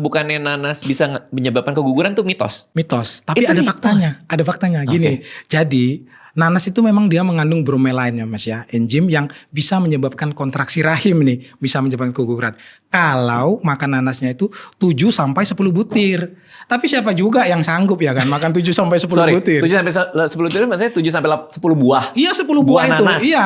bukannya nanas bisa menyebabkan keguguran tuh mitos? Mitos, tapi Itu ada mitos. faktanya. Ada faktanya gini. Jadi nanas itu memang dia mengandung bromelain ya Mas ya, enzim yang bisa menyebabkan kontraksi rahim nih, bisa menyebabkan keguguran. Kalau makan nanasnya itu 7 sampai 10 butir. Tapi siapa juga yang sanggup ya kan makan 7 sampai 10 butir? 7 sampai 10 butir maksudnya 7 sampai 10 buah. Iya 10 buah itu. Nanas. Iya.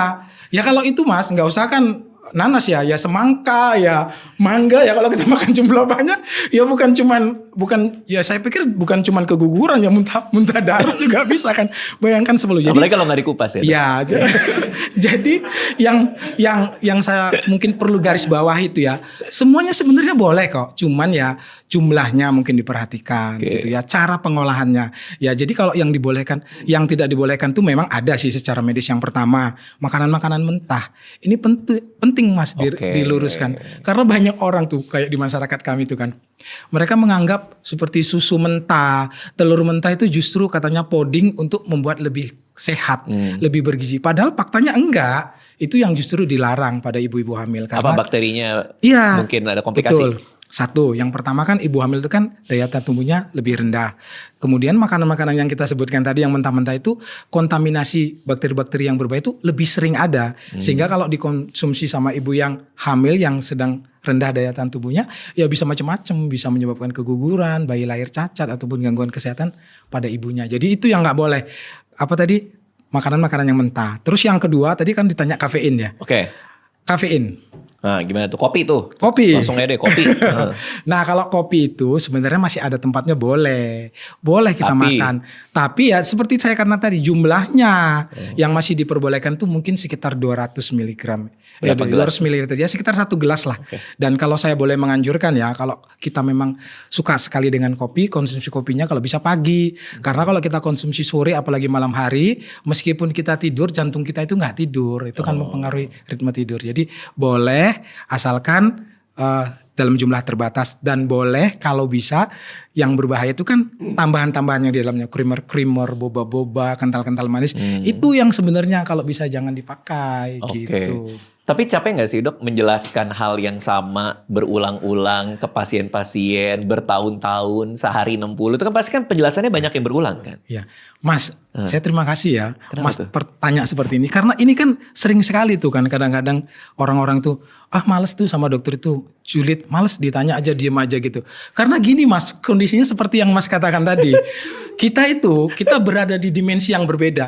Ya kalau itu Mas nggak usah kan nanas ya semangka ya mangga ya kalau kita makan jumlah banyak ya bukan ya saya pikir bukan cuman keguguran ya muntah darah juga bisa kan, bayangkan 10. Jadi apalagi kalau nggak dikupas ya. Iya. Jadi yang saya mungkin perlu garis bawah itu ya, semuanya sebenarnya boleh kok, cuman ya jumlahnya mungkin diperhatikan gitu ya, cara pengolahannya. Ya jadi kalau yang dibolehkan, yang tidak dibolehkan tuh memang ada sih secara medis. Yang pertama, makanan-makanan mentah. Ini penting Mas diluruskan. Karena banyak orang tuh kayak di masyarakat kami tuh kan, mereka menganggap seperti susu mentah, telur mentah itu justru katanya puding untuk membuat lebih sehat, lebih bergizi. Padahal faktanya enggak. Itu yang justru dilarang pada ibu-ibu hamil. Karena, apa bakterinya mungkin ada komplikasi? Betul. Satu, yang pertama kan ibu hamil itu kan daya tahan tubuhnya lebih rendah. Kemudian makanan-makanan yang kita sebutkan tadi yang mentah-mentah itu kontaminasi bakteri-bakteri yang berbahaya itu lebih sering ada. Sehingga kalau dikonsumsi sama ibu yang hamil yang sedang rendah daya tahan tubuhnya ya bisa macam-macam, bisa menyebabkan keguguran, bayi lahir cacat ataupun gangguan kesehatan pada ibunya. Jadi itu yang nggak boleh. Apa tadi? Makanan-makanan yang mentah. Terus yang kedua tadi kan ditanya kafein ya. Kafein. Nah gimana tuh? Kopi tuh? Kopi. Langsung aja deh kopi. Nah kalau kopi itu sebenarnya masih ada tempatnya, boleh kita makan. Tapi ya seperti saya karena tadi jumlahnya yang masih diperbolehkan tuh mungkin sekitar 200 mg. 200 ml ya sekitar 1 gelas lah. Dan kalau saya boleh menganjurkan ya, kalau kita memang suka sekali dengan kopi, konsumsi kopinya kalau bisa pagi. Karena kalau kita konsumsi sore apalagi malam hari, meskipun kita tidur, jantung kita itu nggak tidur. Itu kan mempengaruhi ritme tidur. Jadi boleh asalkan dalam jumlah terbatas, dan boleh kalau bisa yang berbahaya itu kan tambahan-tambahan yang di dalamnya, creamer, boba-boba, kental-kental manis. Itu yang sebenarnya kalau bisa jangan dipakai gitu. Tapi capek nggak sih dok menjelaskan hal yang sama berulang-ulang ke pasien-pasien bertahun-tahun, sehari 60, itu kan pasti kan penjelasannya banyak yang berulang kan? Iya, Mas, saya terima kasih ya. Kenapa Mas tuh? bertanya seperti ini, karena ini kan sering sekali tuh kan kadang-kadang orang-orang tuh males tuh sama dokter itu, julid, males ditanya aja, diem aja gitu. Karena gini Mas, kondisinya seperti yang Mas katakan tadi, kita berada di dimensi yang berbeda.